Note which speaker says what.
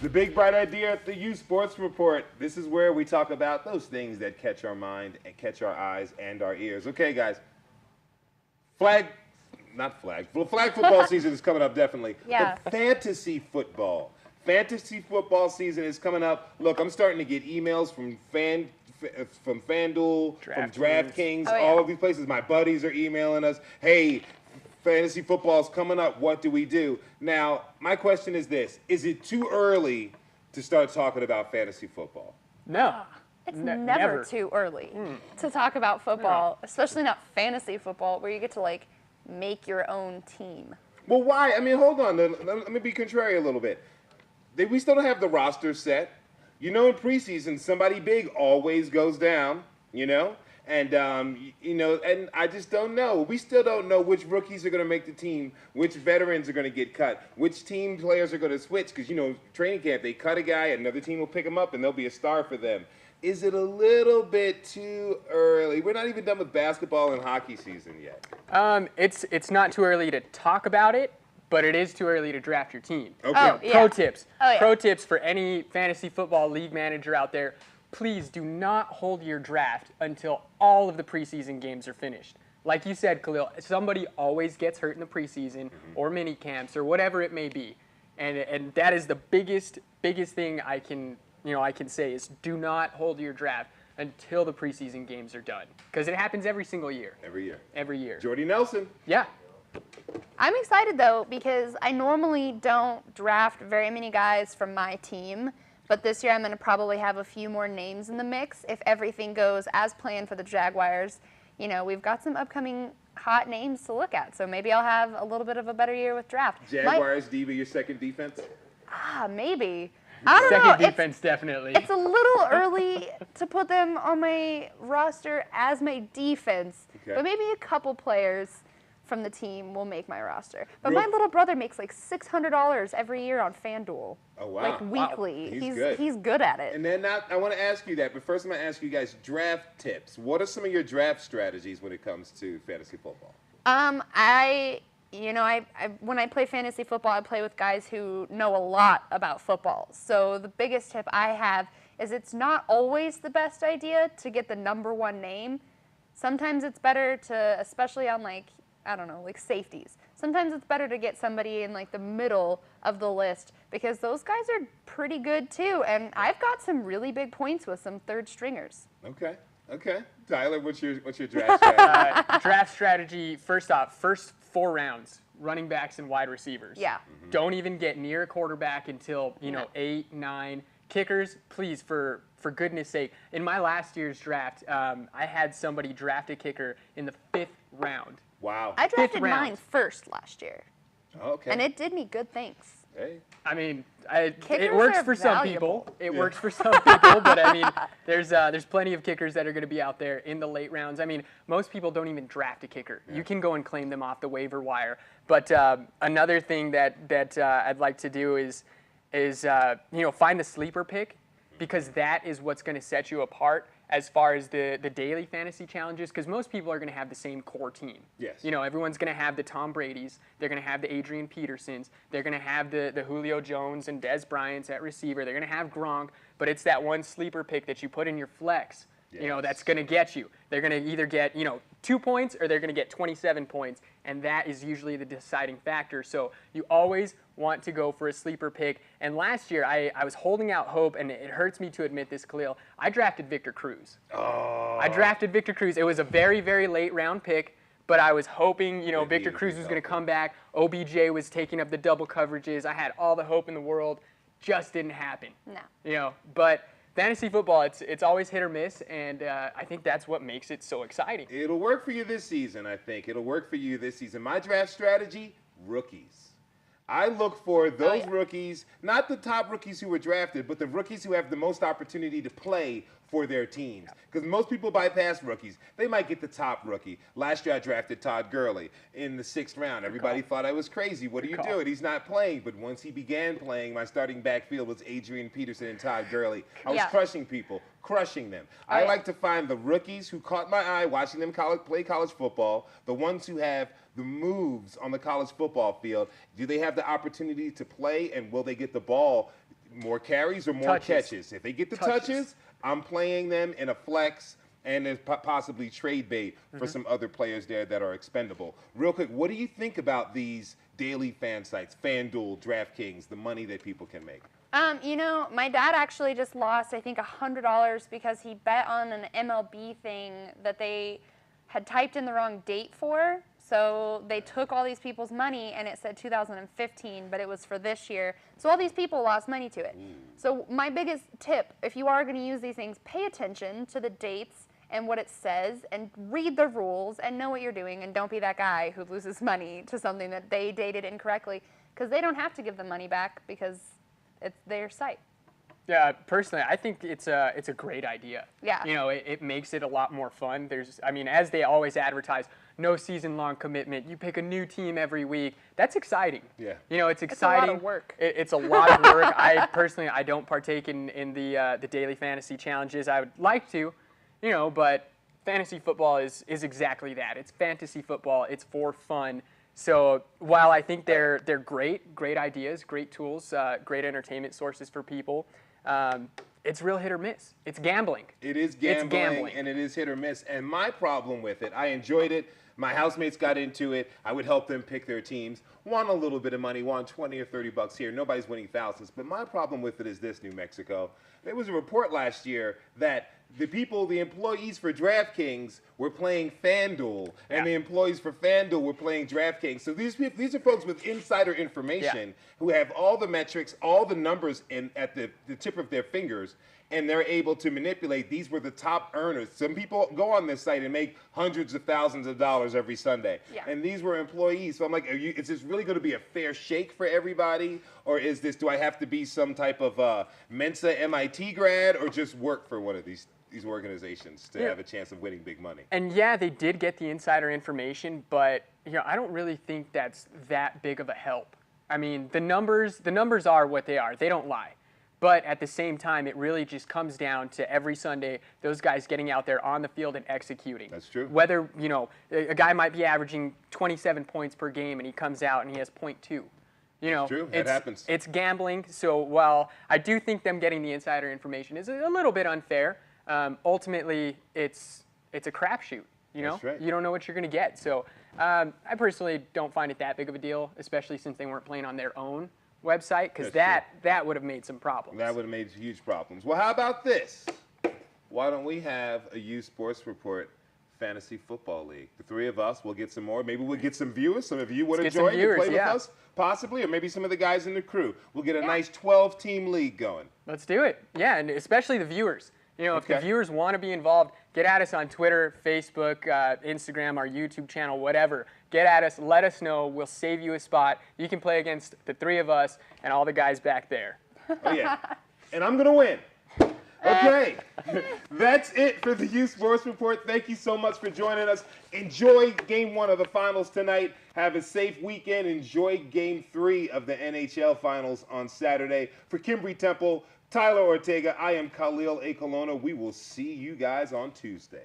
Speaker 1: The big bright idea at the uSports Report. This is where we talk about those things that catch our mind and catch our eyes and our ears. Okay, guys. Flag football season is coming up, definitely.
Speaker 2: Yeah.
Speaker 1: But fantasy football. Fantasy football season is coming up. Look, I'm starting to get emails from FanDuel, from DraftKings, all of these places. My buddies are emailing us, hey, fantasy football's coming up. What do we do? Now, my question is this. Is it too early to start talking about fantasy football?
Speaker 3: No.
Speaker 2: It's never too early to talk about football, especially not fantasy football, where you get to, like, make your own team.
Speaker 1: Well, why? I mean, hold on. Let me be contrary a little bit. We still don't have the roster set. You know, in preseason, somebody big always goes down, you know? And, you know, and I just don't know. We still don't know which rookies are going to make the team, which veterans are going to get cut, which team players are going to switch. Because, you know, training camp, they cut a guy, another team will pick him up, and they'll be a star for them. Is it a little bit too early? We're not even done with basketball and hockey season yet.
Speaker 3: It's not too early to talk about it, but it is too early to draft your team.
Speaker 1: Okay.
Speaker 3: Pro tips.
Speaker 2: Yeah.
Speaker 3: Pro tips for any fantasy football league manager out there. Please do not hold your draft until all of the preseason games are finished. Like you said, Khalil, somebody always gets hurt in the preseason or mini camps or whatever it may be. And that is the biggest thing I can say is do not hold your draft until the preseason games are done. Because it happens every single year.
Speaker 1: Every year.
Speaker 3: Every year.
Speaker 1: Jordy Nelson.
Speaker 3: Yeah.
Speaker 2: I'm excited, though, because I normally don't draft very many guys from my team. But this year I'm going to probably have a few more names in the mix if everything goes as planned for the Jaguars. You know, we've got some upcoming hot names to look at, so maybe I'll have a little bit of a better year with draft.
Speaker 1: Jaguars, DB, your second defense?
Speaker 2: Maybe. I don't know.
Speaker 3: Second defense, definitely.
Speaker 2: It's a little early to put them on my roster as my defense, but maybe a couple players from the team will make my roster. But my little brother makes like $600 every year on FanDuel.
Speaker 1: Oh, wow.
Speaker 2: Like weekly.
Speaker 1: Wow.
Speaker 2: He's good at it.
Speaker 1: And then now, I want to ask you that, but first I'm going to ask you guys draft tips. What are some of your draft strategies when it comes to fantasy football?
Speaker 2: When I play fantasy football, I play with guys who know a lot about football. So the biggest tip I have is it's not always the best idea to get the number one name. Sometimes it's better to, especially on like safeties. Sometimes it's better to get somebody in like the middle of the list because those guys are pretty good too. And I've got some really big points with some third stringers.
Speaker 1: Okay. Tyler, what's your draft strategy?
Speaker 3: Draft strategy, first off, first 4 rounds, running backs and wide receivers.
Speaker 2: Yeah.
Speaker 3: Don't even get near a quarterback until, 8, 9. Kickers, please, for goodness sake. In my last year's draft, I had somebody draft a kicker in the 5th round.
Speaker 1: Wow.
Speaker 2: I drafted mine first last year.
Speaker 1: Okay.
Speaker 2: And it did me good things.
Speaker 1: Hey.
Speaker 3: I mean,
Speaker 2: Kickers
Speaker 3: it works
Speaker 2: are
Speaker 3: for some
Speaker 2: valuable.
Speaker 3: people. It works for some people, but I mean, there's plenty of kickers that are going to be out there in the late rounds. I mean, most people don't even draft a kicker. Yeah. You can go and claim them off the waiver wire. But another thing that I'd like to do is find the sleeper pick, because that is what's going to set you apart as far as the daily fantasy challenges, because most people are going to have the same core team.
Speaker 1: Yes.
Speaker 3: Everyone's going to have the Tom Brady's, they're going to have the Adrian Petersons, they're going to have the Julio Jones and Des Bryant's at receiver, they're going to have Gronk, but it's that one sleeper pick that you put in your flex, that's going to get you. They're going to either get, 2 points or they're going to get 27 points, and that is usually the deciding factor. So you always want to go for a sleeper pick. And last year, I was holding out hope, and it hurts me to admit this, Khalil. I drafted Victor Cruz.
Speaker 1: Oh.
Speaker 3: I drafted Victor Cruz. It was a very, very late round pick, but I was hoping, Victor Cruz was going to come back. OBJ was taking up the double coverages. I had all the hope in the world. Just didn't happen.
Speaker 2: No.
Speaker 3: But fantasy football, it's always hit or miss, and I think that's what makes it so exciting.
Speaker 1: It'll work for you this season, I think. It'll work for you this season. My draft strategy, rookies. I look for those rookies, not the top rookies who were drafted, but the rookies who have the most opportunity to play for their teams. Because most people bypass rookies. They might get the top rookie. Last year I drafted Todd Gurley in the 6th round. Everybody thought I was crazy. What are you doing? He's not playing. But once he began playing, my starting backfield was Adrian Peterson and Todd Gurley. I was crushing people, crushing them. I like to find the rookies who caught my eye watching them play college football, the ones who have the moves on the college football field. Do they have the opportunity to play, and will they get the ball more carries or more
Speaker 3: Touches.
Speaker 1: catches. If they get the touches, I'm playing them in a flex, and there's possibly trade bait for some other players there that are expendable. Real quick, what do you think about these daily fan sites, FanDuel, DraftKings, the money that people can make?
Speaker 2: You know, my dad actually just lost, I think, $100 because he bet on an MLB thing that they had typed in the wrong date for. So they took all these people's money, and it said 2015, but it was for this year. So all these people lost money to it. So my biggest tip, if you are going to use these things, pay attention to the dates and what it says, and read the rules and know what you're doing, and don't be that guy who loses money to something that they dated incorrectly, because they don't have to give the money back because it's their site.
Speaker 3: Yeah, personally, I think it's a great idea.
Speaker 2: Yeah.
Speaker 3: You know, it makes it a lot more fun. I mean, as they always advertise, no season-long commitment. You pick a new team every week. That's exciting.
Speaker 1: Yeah.
Speaker 3: You know, it's exciting.
Speaker 2: It's a lot of work.
Speaker 3: It's a lot of work. I personally, I don't partake in the daily fantasy challenges. I would like to, you know, but fantasy football is exactly that. It's fantasy football. It's for fun. So while I think they're great ideas, great tools, great entertainment sources for people, it's real hit or miss. It's gambling.
Speaker 1: It is gambling, and it is hit or miss. And my problem with it, I enjoyed it. My housemates got into it. I would help them pick their teams. Won a little bit of money, won 20 or 30 bucks here. Nobody's winning thousands. But my problem with it is this, New Mexico. There was a report last year that the employees for DraftKings were playing FanDuel, and the employees for FanDuel were playing DraftKings. So these are folks with insider information who have all the metrics, all the numbers at the tip of their fingers, and they're able to manipulate. These were the top earners. Some people go on this site and make hundreds of thousands of dollars every Sunday.
Speaker 2: Yeah.
Speaker 1: And these were employees. So I'm like, is this really going to be a fair shake for everybody? Or do I have to be some type of Mensa MIT grad, or just work for one of these organizations to have a chance of winning big money?
Speaker 3: And yeah, they did get the insider information, but you know, I don't really think that's that big of a help. I mean, the numbers are what they are. They don't lie. But at the same time, it really just comes down to every Sunday, those guys getting out there on the field and executing.
Speaker 1: That's true.
Speaker 3: Whether, you know, a guy might be averaging 27 points per game and he comes out and he has 0.2. You know,
Speaker 1: true. It happens.
Speaker 3: It's gambling. So while I do think them getting the insider information is a little bit unfair, ultimately it's a crapshoot. You know,
Speaker 1: That's right.
Speaker 3: You don't know what you're going to get. So I personally don't find it that big of a deal, especially since they weren't playing on their own website, because that would have made some problems.
Speaker 1: That would have made huge problems. Well, how about this? Why don't we have a uSports Report Fantasy Football League? The three of us will get some more. Maybe we'll get some viewers. Some of you want to join and play with us, possibly, or maybe some of the guys in the crew. We'll get a nice 12-team league going.
Speaker 3: Let's do it. Yeah, and especially the viewers. You know, if the viewers want to be involved, get at us on Twitter, Facebook, Instagram, our YouTube channel, whatever. Get at us. Let us know. We'll save you a spot. You can play against the three of us and all the guys back there.
Speaker 1: Oh, yeah. And I'm going to win. Okay. That's it for the uSports Report. Thank you so much for joining us. Enjoy Game 1 of the Finals tonight. Have a safe weekend. Enjoy Game 3 of the NHL Finals on Saturday. For Kimbry Temple, Tyler Ortega, I am Khalil A. Colonna. We will see you guys on Tuesday.